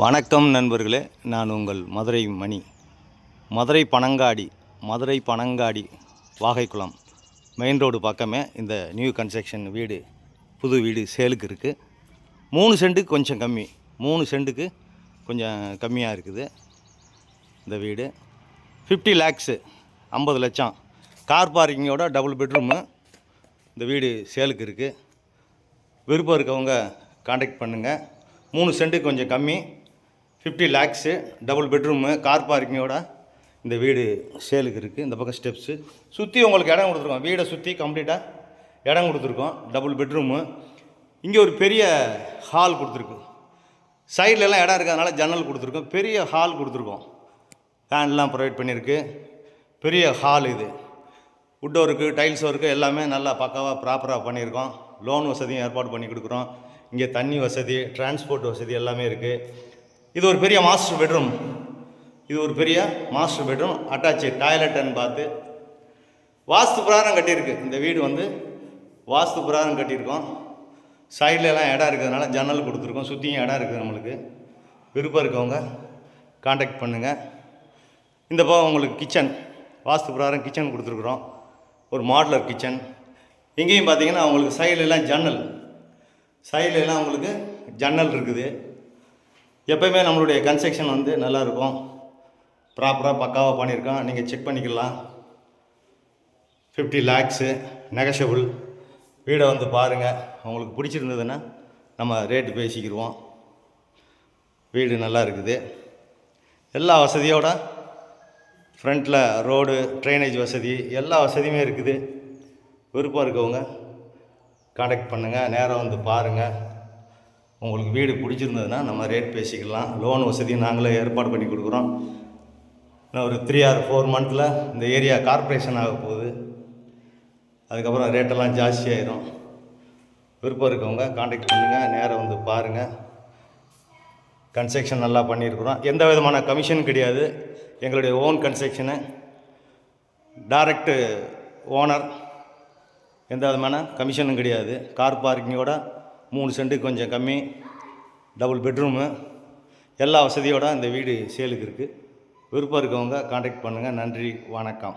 வணக்கம் நண்பர்களே, நான் உங்கள் மதுரை மணி. மதுரை பனங்காடி வாகைக்குளம் மெயின் ரோடு பக்கமே இந்த நியூ கன்ஸ்ட்ரக்ஷன் வீடு, புது வீடு சேலுக்கு இருக்குது. 3 சென்ட்டுக்கு கொஞ்சம் கம்மி, 3 சென்ட்டுக்கு கொஞ்சம் கம்மியாக இருக்குது இந்த வீடு. 50 lakhs 50 லட்சம் கார் பார்க்கிங்கோட டபுள் பெட்ரூமு இந்த வீடு சேலுக்கு இருக்குது. விருப்பம் இருக்கவங்க காண்டாக்ட் பண்ணுங்கள். 3 சென்ட்டுக்கு கொஞ்சம் கம்மி, 50 lakhs டபுள் பெட்ரூமு கார் பார்க்கிங்கோட இந்த வீடு சேலுக்கு இருக்குது. இந்த பக்கம் ஸ்டெப்ஸு சுற்றி உங்களுக்கு இடம் கொடுத்துருக்கோம். வீடை சுற்றி கம்ப்ளீட்டாக இடம் கொடுத்துருக்கோம். Double bedroom. இங்கே ஒரு பெரிய ஹால் கொடுத்துருக்கோம். சைட்லலாம் இடம் இருக்கிறதுனால ஜன்னல் கொடுத்துருக்கோம். பெரிய ஹால் கொடுத்துருக்கோம். ஃபேன்லாம் ப்ரொவைட் பண்ணியிருக்கு. பெரிய ஹால் இது. வுட் ஒர்க்கு, டைல்ஸ் ஒர்க்கு எல்லாமே நல்லா பக்காவாக ப்ராப்பராக பண்ணியிருக்கோம். லோன் வசதியும் ஏற்பாடு பண்ணி கொடுக்குறோம். இங்கே தண்ணி வசதி, டிரான்ஸ்போர்ட் வசதி எல்லாமே இருக்குது. இது ஒரு பெரிய master bedroom. Attach toilet and bath. Vastu பிரகாரம் கட்டியிருக்கு. இந்த வீடு வந்து வாஸ்து பிரகாரம் கட்டியிருக்கோம். சைட்லலாம் இடம் இருக்கிறதுனால ஜன்னல் கொடுத்துருக்கோம். சுற்றியும் இடம் இருக்குது நம்மளுக்கு. விருப்பம் இருக்கவங்க காண்டாக்ட் பண்ணுங்கள். இந்த பக்கம் உங்களுக்கு கிச்சன், வாஸ்து பிரகாரம் கிச்சன் கொடுத்துருக்குறோம். ஒரு மாடுலர் கிச்சன். இங்கேயும் பார்த்தீங்கன்னா உங்களுக்கு சைட்லலாம் உங்களுக்கு ஜன்னல் இருக்குது. எப்போயுமே நம்மளுடைய கன்ஸ்ட்ரக்ஷன் வந்து நல்லாயிருக்கும். ப்ராப்பராக பக்காவாக பண்ணியிருக்கோம். நீங்கள் செக் பண்ணிக்கலாம். 50 lakhs நெகஷபிள். வீடை வந்து பாருங்கள். உங்களுக்கு பிடிச்சிருந்ததுன்னா நம்ம ரேட்டு பேசிக்கிடுவோம். வீடு நல்லா இருக்குது. எல்லா வசதியோட ஃப்ரண்ட்டில் ரோடு, ட்ரைனேஜ் வசதி எல்லா வசதியுமே இருக்குது. விருப்பம் இருக்கவங்க காண்டாக்ட் பண்ணுங்கள். நேரம் வந்து பாருங்கள். உங்களுக்கு வீடு பிடிச்சிருந்ததுன்னா நம்ம ரேட் பேசிக்கலாம். லோன் வசதியும் நாங்களே ஏற்பாடு பண்ணி கொடுக்குறோம். இன்னும் ஒரு 3 or 4 months இந்த ஏரியா கார்ப்பரேஷன் ஆக போகுது. அதுக்கப்புறம் ரேட்டெல்லாம் ஜாஸ்தியாயிரும். விருப்பம் இருக்கவங்க காண்டாக்ட் பண்ணுங்கள். நேரம் வந்து பாருங்கள். கன்ஸ்ட்ரக்ஷன் நல்லா பண்ணியிருக்கிறோம். எந்த விதமான கமிஷன் கிடையாது. எங்களுடைய ஓன் கன்ஸ்ட்ரக்ஷனு, டைரக்டு ஓனர். எந்த விதமான கமிஷனும் கிடையாது. கார் பார்க்கிங்கோட 3 சென்ட்டுக்கு கொஞ்சம் கம்மி, டபுள் பெட்ரூமு எல்லா வசதியோடு இந்த வீடு சேலுக்கு இருக்குது. விருப்பம் இருக்கவங்க காண்டாக்ட் பண்ணுங்கள். நன்றி, வணக்கம்.